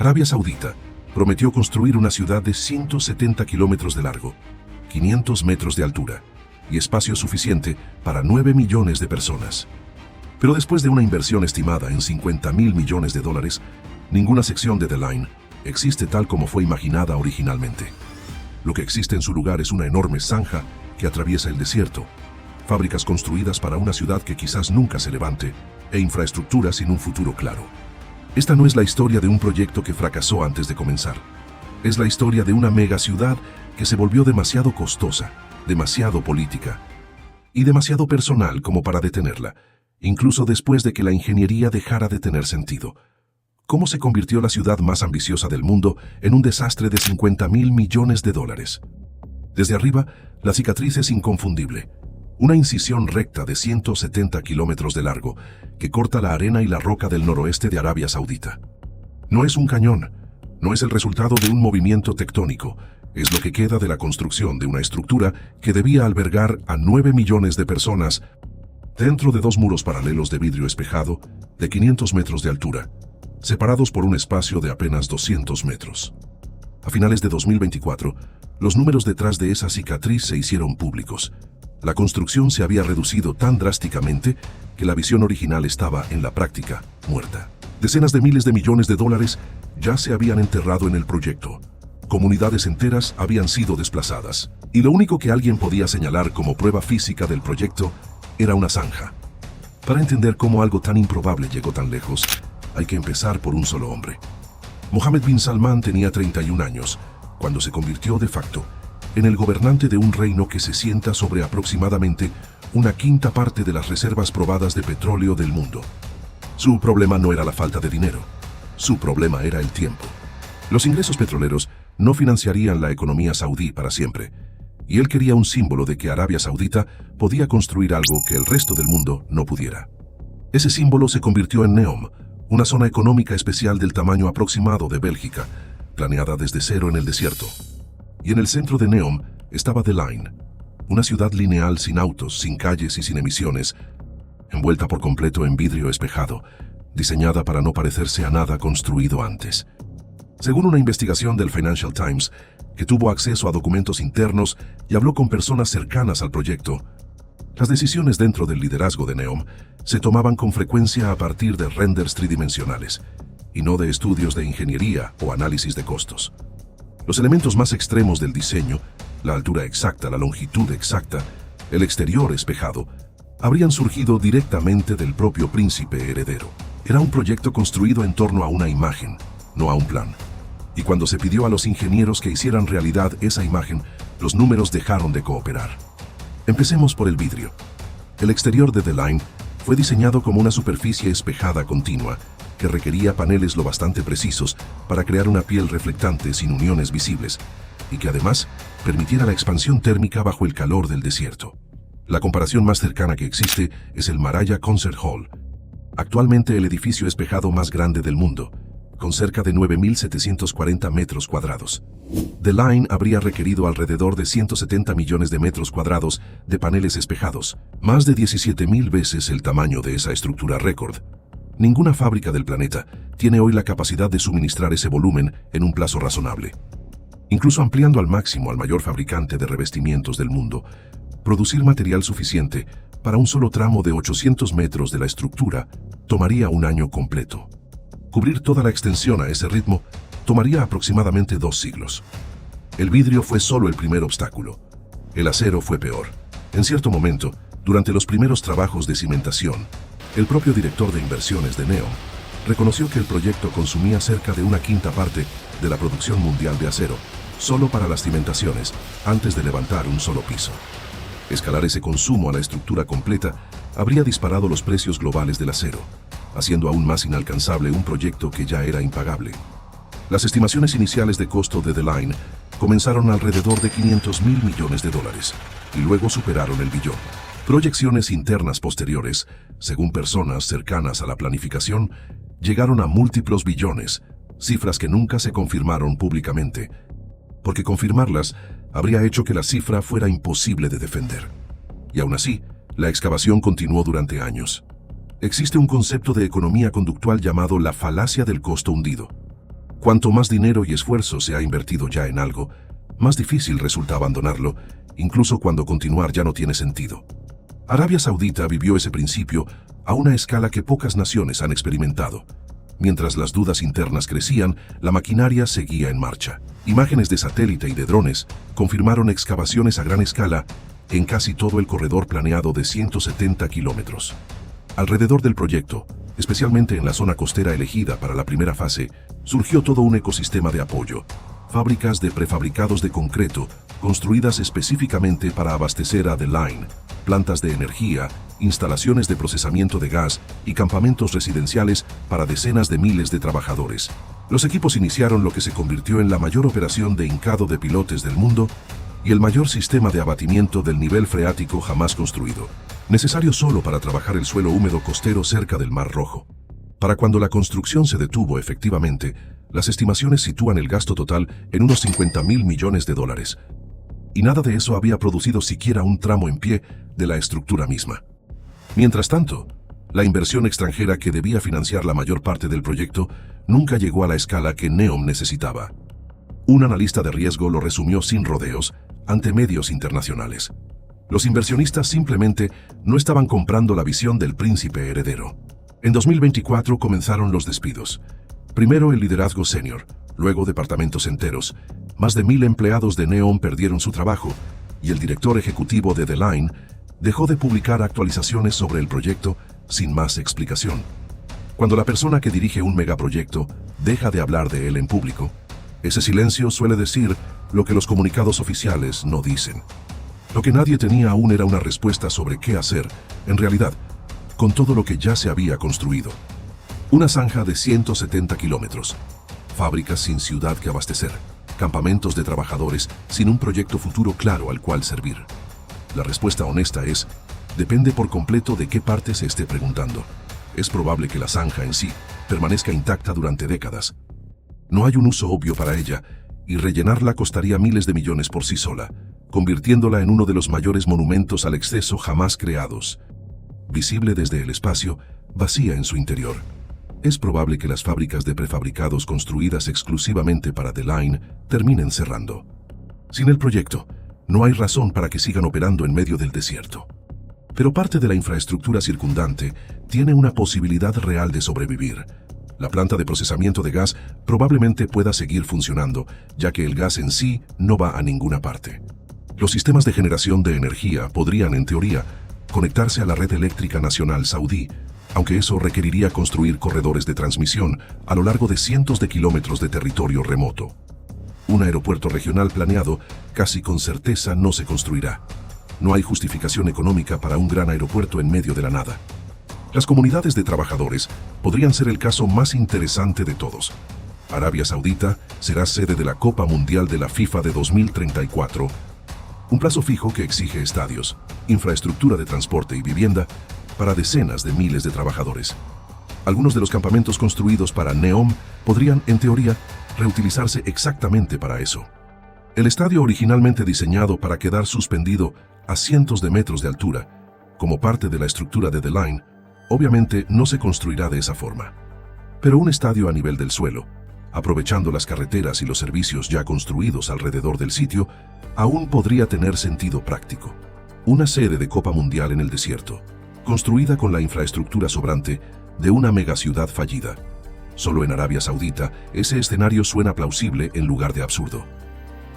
Arabia Saudita prometió construir una ciudad de 170 kilómetros de largo, 500 metros de altura y espacio suficiente para 9 millones de personas. Pero después de una inversión estimada en $50.000 millones, ninguna sección de The Line existe tal como fue imaginada originalmente. Lo que existe en su lugar es una enorme zanja que atraviesa el desierto, fábricas construidas para una ciudad que quizás nunca se levante e infraestructura sin un futuro claro. Esta no es la historia de un proyecto que fracasó antes de comenzar. Es la historia de una mega ciudad que se volvió demasiado costosa, demasiado política y demasiado personal como para detenerla, incluso después de que la ingeniería dejara de tener sentido. ¿Cómo se convirtió la ciudad más ambiciosa del mundo en un desastre de $50.000 millones? Desde arriba, la cicatriz es inconfundible. Una incisión recta de 170 kilómetros de largo que corta la arena y la roca del noroeste de Arabia Saudita. No es un cañón, no es el resultado de un movimiento tectónico, es lo que queda de la construcción de una estructura que debía albergar a 9 millones de personas dentro de dos muros paralelos de vidrio espejado de 500 metros de altura, separados por un espacio de apenas 200 metros. A finales de 2024, los números detrás de esa cicatriz se hicieron públicos. La construcción se había reducido tan drásticamente que la visión original estaba, en la práctica, muerta. Decenas de miles de millones de dólares ya se habían enterrado en el proyecto. Comunidades enteras habían sido desplazadas. Y lo único que alguien podía señalar como prueba física del proyecto era una zanja. Para entender cómo algo tan improbable llegó tan lejos, hay que empezar por un solo hombre. Mohammed bin Salman tenía 31 años, cuando se convirtió de facto en el gobernante de un reino que se sienta sobre aproximadamente una quinta parte de las reservas probadas de petróleo del mundo. Su problema no era la falta de dinero, su problema era el tiempo. Los ingresos petroleros no financiarían la economía saudí para siempre, y él quería un símbolo de que Arabia Saudita podía construir algo que el resto del mundo no pudiera. Ese símbolo se convirtió en Neom, una zona económica especial del tamaño aproximado de Bélgica, planeada desde cero en el desierto. Y en el centro de Neom estaba The Line, una ciudad lineal sin autos, sin calles y sin emisiones, envuelta por completo en vidrio espejado, diseñada para no parecerse a nada construido antes. Según una investigación del Financial Times, que tuvo acceso a documentos internos y habló con personas cercanas al proyecto, las decisiones dentro del liderazgo de Neom se tomaban con frecuencia a partir de renders tridimensionales, y no de estudios de ingeniería o análisis de costos. Los elementos más extremos del diseño, la altura exacta, la longitud exacta, el exterior espejado, habrían surgido directamente del propio príncipe heredero. Era un proyecto construido en torno a una imagen, no a un plan. Y cuando se pidió a los ingenieros que hicieran realidad esa imagen, los números dejaron de cooperar. Empecemos por el vidrio. El exterior de The Line fue diseñado como una superficie espejada continua que requería paneles lo bastante precisos para crear una piel reflectante sin uniones visibles y que además permitiera la expansión térmica bajo el calor del desierto. La comparación más cercana que existe es el Maraya Concert Hall, actualmente el edificio espejado más grande del mundo, con cerca de 9.740 metros cuadrados. The Line habría requerido alrededor de 170 millones de metros cuadrados de paneles espejados, más de 17.000 veces el tamaño de esa estructura récord. Ninguna fábrica del planeta tiene hoy la capacidad de suministrar ese volumen en un plazo razonable. Incluso ampliando al máximo al mayor fabricante de revestimientos del mundo, producir material suficiente para un solo tramo de 800 metros de la estructura tomaría un año completo. Cubrir toda la extensión a ese ritmo tomaría aproximadamente 2 siglos. El vidrio fue solo el primer obstáculo. El acero fue peor. En cierto momento, durante los primeros trabajos de cimentación, el propio director de inversiones de Neom reconoció que el proyecto consumía cerca de una quinta parte de la producción mundial de acero, solo para las cimentaciones, antes de levantar un solo piso. Escalar ese consumo a la estructura completa habría disparado los precios globales del acero, haciendo aún más inalcanzable un proyecto que ya era impagable. Las estimaciones iniciales de costo de The Line comenzaron alrededor de $500.000 millones y luego superaron el billón. Proyecciones internas posteriores, según personas cercanas a la planificación, llegaron a múltiplos billones, cifras que nunca se confirmaron públicamente, porque confirmarlas habría hecho que la cifra fuera imposible de defender. Y aún así, la excavación continuó durante años. Existe un concepto de economía conductual llamado la falacia del costo hundido. Cuanto más dinero y esfuerzo se ha invertido ya en algo, más difícil resulta abandonarlo, incluso cuando continuar ya no tiene sentido. Arabia Saudita vivió ese principio a una escala que pocas naciones han experimentado. Mientras las dudas internas crecían, la maquinaria seguía en marcha. Imágenes de satélite y de drones confirmaron excavaciones a gran escala en casi todo el corredor planeado de 170 kilómetros. Alrededor del proyecto, especialmente en la zona costera elegida para la primera fase, surgió todo un ecosistema de apoyo. Fábricas de prefabricados de concreto, construidas específicamente para abastecer a The Line, plantas de energía, instalaciones de procesamiento de gas y campamentos residenciales para decenas de miles de trabajadores. Los equipos iniciaron lo que se convirtió en la mayor operación de hincado de pilotes del mundo y el mayor sistema de abatimiento del nivel freático jamás construido, necesario solo para trabajar el suelo húmedo costero cerca del Mar Rojo. Para cuando la construcción se detuvo efectivamente, las estimaciones sitúan el gasto total en unos 50.000 millones de dólares. Y nada de eso había producido siquiera un tramo en pie de la estructura misma. Mientras tanto, la inversión extranjera que debía financiar la mayor parte del proyecto nunca llegó a la escala que NEOM necesitaba. Un analista de riesgo lo resumió sin rodeos ante medios internacionales. Los inversionistas simplemente no estaban comprando la visión del príncipe heredero. En 2024 comenzaron los despidos. Primero el liderazgo senior, luego departamentos enteros. Más de 1.000 empleados de NEOM perdieron su trabajo y el director ejecutivo de The Line dejó de publicar actualizaciones sobre el proyecto sin más explicación. Cuando la persona que dirige un megaproyecto deja de hablar de él en público, ese silencio suele decir lo que los comunicados oficiales no dicen. Lo que nadie tenía aún era una respuesta sobre qué hacer, en realidad, con todo lo que ya se había construido. Una zanja de 170 kilómetros, fábricas sin ciudad que abastecer, campamentos de trabajadores sin un proyecto futuro claro al cual servir. La respuesta honesta es, depende por completo de qué parte se esté preguntando. Es probable que la zanja en sí permanezca intacta durante décadas. No hay un uso obvio para ella, y rellenarla costaría miles de millones por sí sola, convirtiéndola en uno de los mayores monumentos al exceso jamás creados. Visible desde el espacio, vacía en su interior. Es probable que las fábricas de prefabricados construidas exclusivamente para The Line terminen cerrando. Sin el proyecto, no hay razón para que sigan operando en medio del desierto. Pero parte de la infraestructura circundante tiene una posibilidad real de sobrevivir. La planta de procesamiento de gas probablemente pueda seguir funcionando, ya que el gas en sí no va a ninguna parte. Los sistemas de generación de energía podrían, en teoría, conectarse a la red eléctrica nacional saudí, aunque eso requeriría construir corredores de transmisión a lo largo de cientos de kilómetros de territorio remoto. Un aeropuerto regional planeado casi con certeza no se construirá. No hay justificación económica para un gran aeropuerto en medio de la nada. Las comunidades de trabajadores podrían ser el caso más interesante de todos. Arabia Saudita será sede de la Copa Mundial de la FIFA de 2034, un plazo fijo que exige estadios, infraestructura de transporte y vivienda para decenas de miles de trabajadores. Algunos de los campamentos construidos para NEOM podrían, en teoría, reutilizarse exactamente para eso. El estadio originalmente diseñado para quedar suspendido a cientos de metros de altura, como parte de la estructura de The Line, obviamente no se construirá de esa forma. Pero un estadio a nivel del suelo, aprovechando las carreteras y los servicios ya construidos alrededor del sitio, aún podría tener sentido práctico. Una sede de Copa Mundial en el desierto, construida con la infraestructura sobrante de una megaciudad fallida. Solo en Arabia Saudita, ese escenario suena plausible en lugar de absurdo.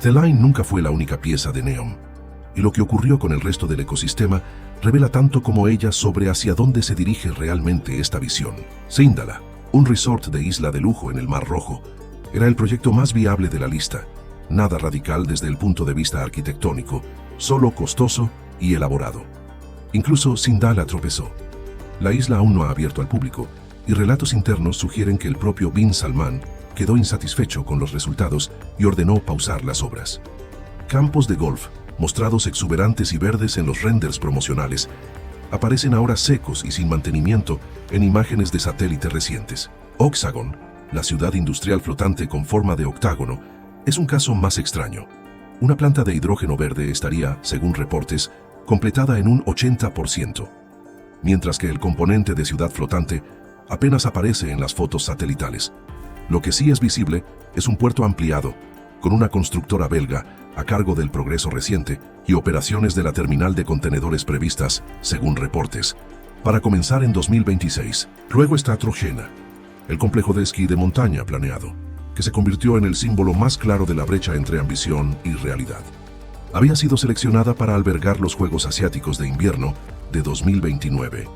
The Line nunca fue la única pieza de NEOM, y lo que ocurrió con el resto del ecosistema revela tanto como ella sobre hacia dónde se dirige realmente esta visión. Sindalah, un resort de isla de lujo en el Mar Rojo, era el proyecto más viable de la lista. Nada radical desde el punto de vista arquitectónico, solo costoso y elaborado. Incluso Sindalah tropezó. La isla aún no ha abierto al público, y relatos internos sugieren que el propio Bin Salman quedó insatisfecho con los resultados y ordenó pausar las obras. Campos de golf, mostrados exuberantes y verdes en los renders promocionales, aparecen ahora secos y sin mantenimiento en imágenes de satélite recientes. Oxagon, la ciudad industrial flotante con forma de octágono, es un caso más extraño. Una planta de hidrógeno verde estaría, según reportes, completada en un 80%, mientras que el componente de ciudad flotante apenas aparece en las fotos satelitales. Lo que sí es visible es un puerto ampliado, con una constructora belga a cargo del progreso reciente y operaciones de la terminal de contenedores previstas, según reportes, para comenzar en 2026. Luego está Trojena, el complejo de esquí de montaña planeado, que se convirtió en el símbolo más claro de la brecha entre ambición y realidad. Había sido seleccionada para albergar los Juegos Asiáticos de Invierno de 2029.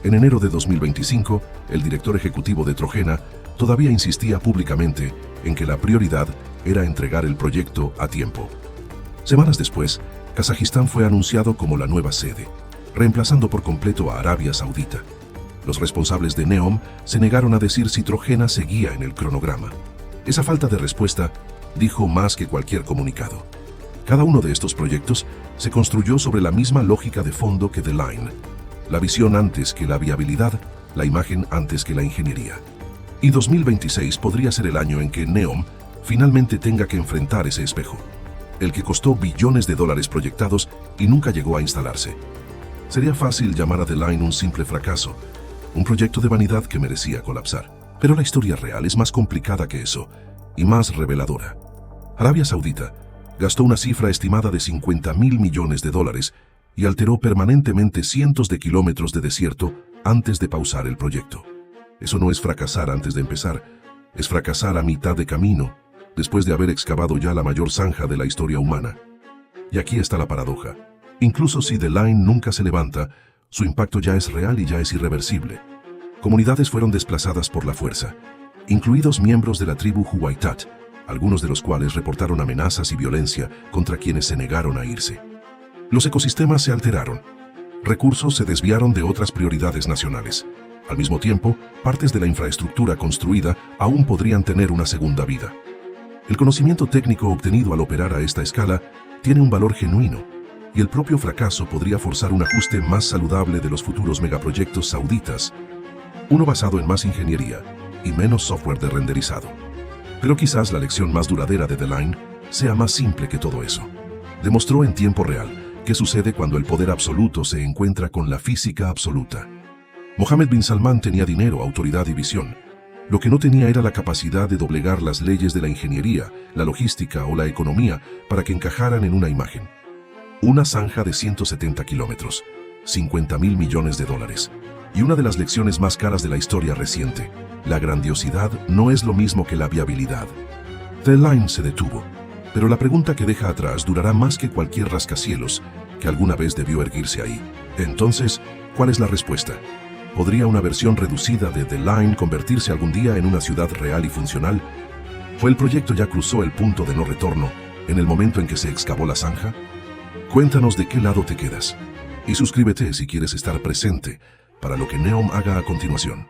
En enero de 2025, el director ejecutivo de Trojena todavía insistía públicamente en que la prioridad era entregar el proyecto a tiempo. Semanas después, Kazajistán fue anunciado como la nueva sede, reemplazando por completo a Arabia Saudita. Los responsables de NEOM se negaron a decir si Trojena seguía en el cronograma. Esa falta de respuesta dijo más que cualquier comunicado. Cada uno de estos proyectos se construyó sobre la misma lógica de fondo que The Line: la visión antes que la viabilidad, la imagen antes que la ingeniería. Y 2026 podría ser el año en que NEOM finalmente tenga que enfrentar ese espejo, el que costó billones de dólares proyectados y nunca llegó a instalarse. Sería fácil llamar a The Line un simple fracaso, un proyecto de vanidad que merecía colapsar. Pero la historia real es más complicada que eso y más reveladora. Arabia Saudita gastó una cifra estimada de $50.000 millones y alteró permanentemente cientos de kilómetros de desierto antes de pausar el proyecto. Eso no es fracasar antes de empezar, es fracasar a mitad de camino, después de haber excavado ya la mayor zanja de la historia humana. Y aquí está la paradoja. Incluso si The Line nunca se levanta, su impacto ya es real y ya es irreversible. Comunidades fueron desplazadas por la fuerza, incluidos miembros de la tribu Huaytat, algunos de los cuales reportaron amenazas y violencia contra quienes se negaron a irse. Los ecosistemas se alteraron, recursos se desviaron de otras prioridades nacionales. Al mismo tiempo, partes de la infraestructura construida aún podrían tener una segunda vida. El conocimiento técnico obtenido al operar a esta escala tiene un valor genuino, y el propio fracaso podría forzar un ajuste más saludable de los futuros megaproyectos sauditas, uno basado en más ingeniería y menos software de renderizado. Pero quizás la lección más duradera de The Line sea más simple que todo eso. Demostró en tiempo real qué sucede cuando el poder absoluto se encuentra con la física absoluta. Mohammed bin Salman tenía dinero, autoridad y visión. Lo que no tenía era la capacidad de doblegar las leyes de la ingeniería, la logística o la economía para que encajaran en una imagen. Una zanja de 170 kilómetros, $50.000 millones, y una de las lecciones más caras de la historia reciente: la grandiosidad no es lo mismo que la viabilidad. The Line se detuvo, pero la pregunta que deja atrás durará más que cualquier rascacielos que alguna vez debió erguirse ahí. Entonces, ¿cuál es la respuesta? ¿Podría una versión reducida de The Line convertirse algún día en una ciudad real y funcional? ¿O el proyecto ya cruzó el punto de no retorno en el momento en que se excavó la zanja? Cuéntanos de qué lado te quedas. Y suscríbete si quieres estar presente para lo que NEOM haga a continuación.